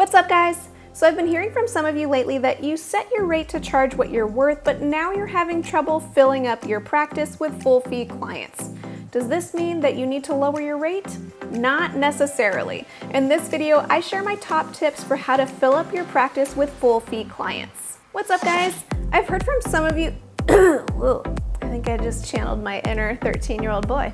What's up, guys? So I've been hearing from some of you lately that you set your rate to charge what you're worth, but now you're having trouble filling up your practice with full fee clients. Does this mean that you need to lower your rate? Not necessarily. In this video, I share my top tips for how to fill up your practice with full fee clients. What's up, guys? I've heard from some of you, whoa, I think I just channeled my inner 13-year-old boy.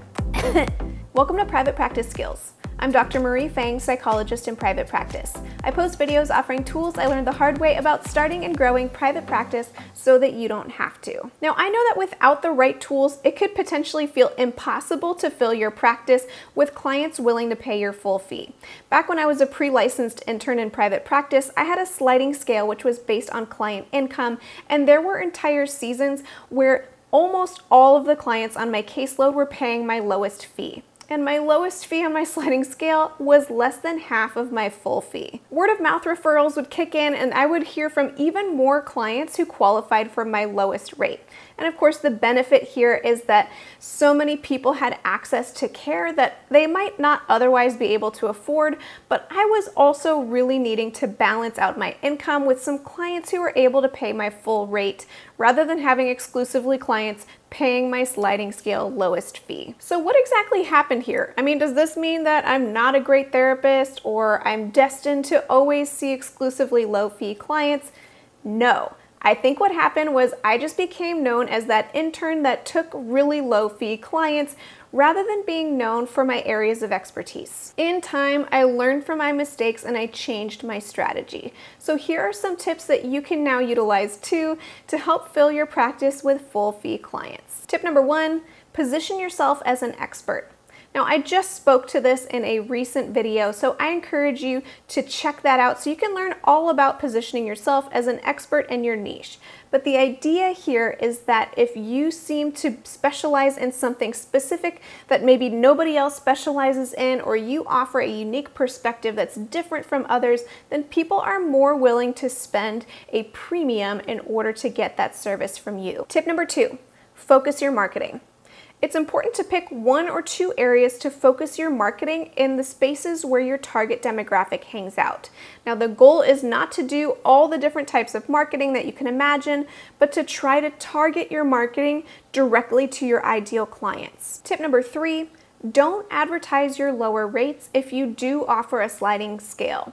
Welcome to Private Practice Skills. I'm Dr. Marie Fang, psychologist in private practice. I post videos offering tools I learned the hard way about starting and growing private practice so that you don't have to. Now, I know that without the right tools, it could potentially feel impossible to fill your practice with clients willing to pay your full fee. Back when I was a pre-licensed intern in private practice, I had a sliding scale which was based on client income, and there were entire seasons where almost all of the clients on my caseload were paying my lowest fee. And my lowest fee on my sliding scale was less than half of my full fee. Word of mouth referrals would kick in, and I would hear from even more clients who qualified for my lowest rate. And of course, the benefit here is that so many people had access to care that they might not otherwise be able to afford, but I was also really needing to balance out my income with some clients who were able to pay my full rate, rather than having exclusively clients paying my sliding scale lowest fee. So what exactly happened here? I mean, does this mean that I'm not a great therapist or I'm destined to always see exclusively low fee clients? No. I think what happened was I just became known as that intern that took really low fee clients rather than being known for my areas of expertise. In time, I learned from my mistakes and I changed my strategy. So here are some tips that you can now utilize too to help fill your practice with full fee clients. Tip number 1, position yourself as an expert. Now, I just spoke to this in a recent video, so I encourage you to check that out so you can learn all about positioning yourself as an expert in your niche. But the idea here is that if you seem to specialize in something specific that maybe nobody else specializes in, or you offer a unique perspective that's different from others, then people are more willing to spend a premium in order to get that service from you. Tip number 2, focus your marketing. It's important to pick 1 or 2 areas to focus your marketing in the spaces where your target demographic hangs out. Now, the goal is not to do all the different types of marketing that you can imagine, but to try to target your marketing directly to your ideal clients. Tip number 3, don't advertise your lower rates if you do offer a sliding scale.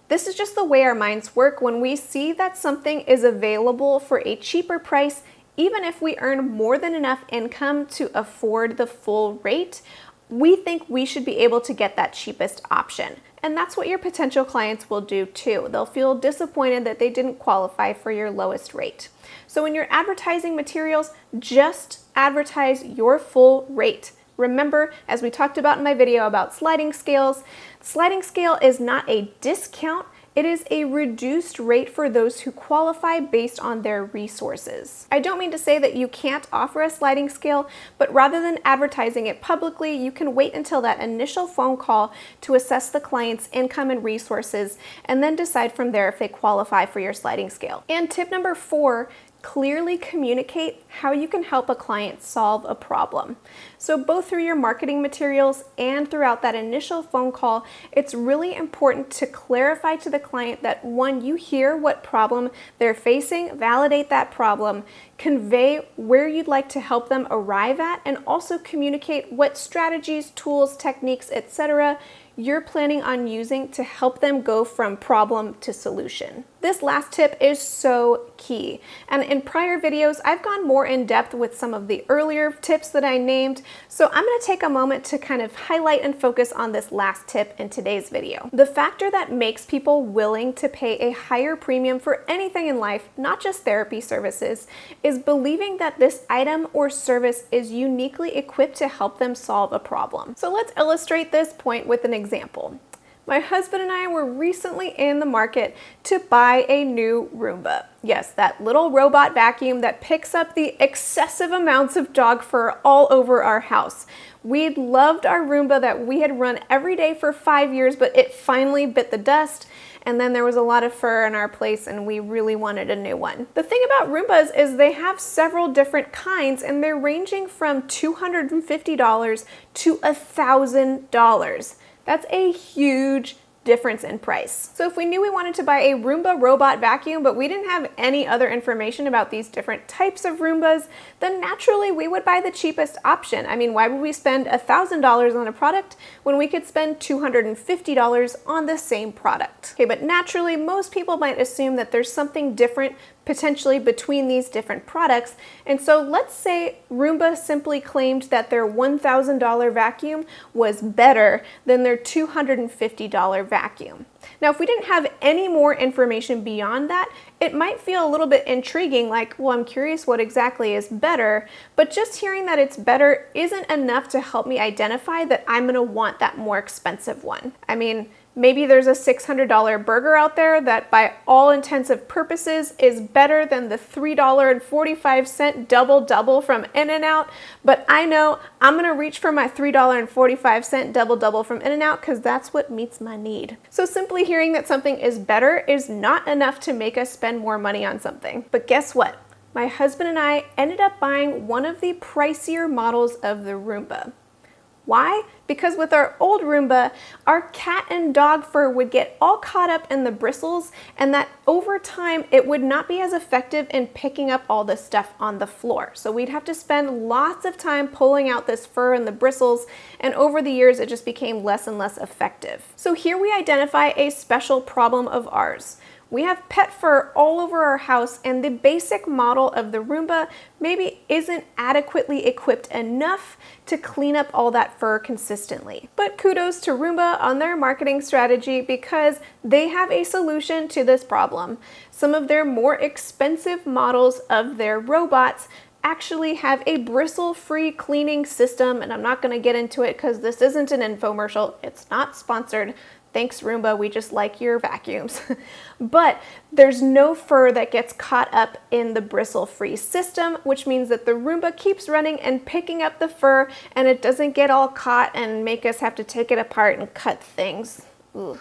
This is just the way our minds work. When we see that something is available for a cheaper price, even if we earn more than enough income to afford the full rate, we think we should be able to get that cheapest option. And that's what your potential clients will do too. They'll feel disappointed that they didn't qualify for your lowest rate. So in your advertising materials, just advertise your full rate. Remember, as we talked about in my video about sliding scales, sliding scale is not a discount. It is a reduced rate for those who qualify based on their resources. I don't mean to say that you can't offer a sliding scale, but rather than advertising it publicly, you can wait until that initial phone call to assess the client's income and resources, and then decide from there if they qualify for your sliding scale. And tip number 4, clearly communicate how you can help a client solve a problem. So both through your marketing materials and throughout that initial phone call, it's really important to clarify to the client that 1, you hear what problem they're facing, validate that problem, convey where you'd like to help them arrive at, and also communicate what strategies, tools, techniques, etc. you're planning on using to help them go from problem to solution. This last tip is so key. And in prior videos, I've gone more in depth with some of the earlier tips that I named. So I'm going to take a moment to kind of highlight and focus on this last tip in today's video. The factor that makes people willing to pay a higher premium for anything in life, not just therapy services, is believing that this item or service is uniquely equipped to help them solve a problem. So let's illustrate this point with an example. My husband and I were recently in the market to buy a new Roomba. Yes, that little robot vacuum that picks up the excessive amounts of dog fur all over our house. We'd loved our Roomba that we had run every day for 5 years, but it finally bit the dust. And then there was a lot of fur in our place and we really wanted a new one. The thing about Roombas is they have several different kinds and they're ranging from $250 to $1,000. That's a huge difference in price. So if we knew we wanted to buy a Roomba robot vacuum, but we didn't have any other information about these different types of Roombas, then naturally we would buy the cheapest option. I mean, why would we spend $1,000 on a product when we could spend $250 on the same product? Okay, but naturally most people might assume that there's something different potentially between these different products. And so let's say Roomba simply claimed that their $1,000 vacuum was better than their $250 vacuum. Now, if we didn't have any more information beyond that, it might feel a little bit intriguing, like, well, I'm curious what exactly is better, but just hearing that it's better isn't enough to help me identify that I'm gonna want that more expensive one. I mean, maybe there's a $600 burger out there that by all intensive purposes is better than the $3.45 double-double from In-N-Out, but I know I'm gonna reach for my $3.45 double-double from In-N-Out because that's what meets my need. So simply hearing that something is better is not enough to make us spend more money on something. But guess what? My husband and I ended up buying one of the pricier models of the Roomba. Why? Because with our old Roomba, our cat and dog fur would get all caught up in the bristles, and that over time it would not be as effective in picking up all the stuff on the floor. So we'd have to spend lots of time pulling out this fur and the bristles, and over the years it just became less and less effective. So here we identify a special problem of ours. We have pet fur all over our house, and the basic model of the Roomba maybe isn't adequately equipped enough to clean up all that fur consistently. But kudos to Roomba on their marketing strategy because they have a solution to this problem. Some of their more expensive models of their robots actually have a bristle-free cleaning system, and I'm not going to get into it because this isn't an infomercial. It's not sponsored. Thanks, Roomba, we just like your vacuums. But there's no fur that gets caught up in the bristle-free system, which means that the Roomba keeps running and picking up the fur, and it doesn't get all caught and make us have to take it apart and cut things. Ooh.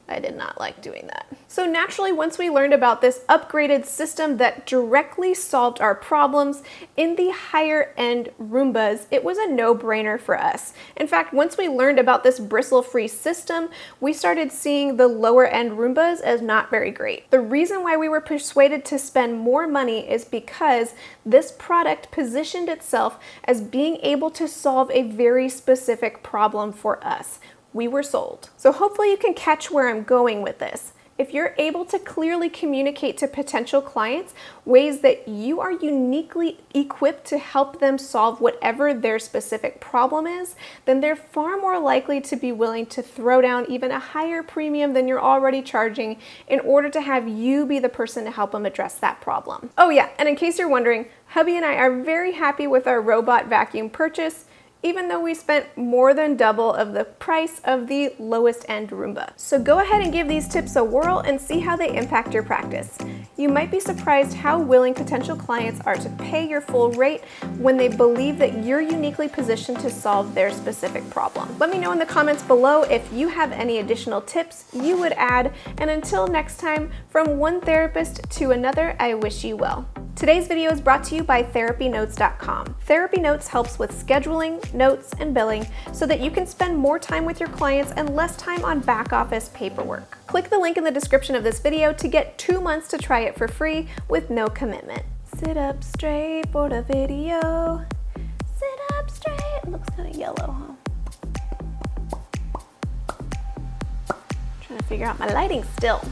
I did not like doing that. So naturally, once we learned about this upgraded system that directly solved our problems in the higher end Roombas, it was a no-brainer for us. In fact, once we learned about this bristle-free system, we started seeing the lower end Roombas as not very great. The reason why we were persuaded to spend more money is because this product positioned itself as being able to solve a very specific problem for us. We were sold. So hopefully you can catch where I'm going with this. If you're able to clearly communicate to potential clients ways that you are uniquely equipped to help them solve whatever their specific problem is, then they're far more likely to be willing to throw down even a higher premium than you're already charging in order to have you be the person to help them address that problem. Oh yeah, and in case you're wondering, hubby and I are very happy with our robot vacuum purchase, even though we spent more than double of the price of the lowest end Roomba. So go ahead and give these tips a whirl and see how they impact your practice. You might be surprised how willing potential clients are to pay your full rate when they believe that you're uniquely positioned to solve their specific problem. Let me know in the comments below if you have any additional tips you would add, and until next time, from one therapist to another, I wish you well. Today's video is brought to you by TherapyNotes.com. TherapyNotes helps with scheduling, notes, and billing so that you can spend more time with your clients and less time on back office paperwork. Click the link in the description of this video to get 2 months to try it for free with no commitment. Sit up straight for the video. Sit up straight. It looks kind of yellow, huh? Trying to figure out my lighting still.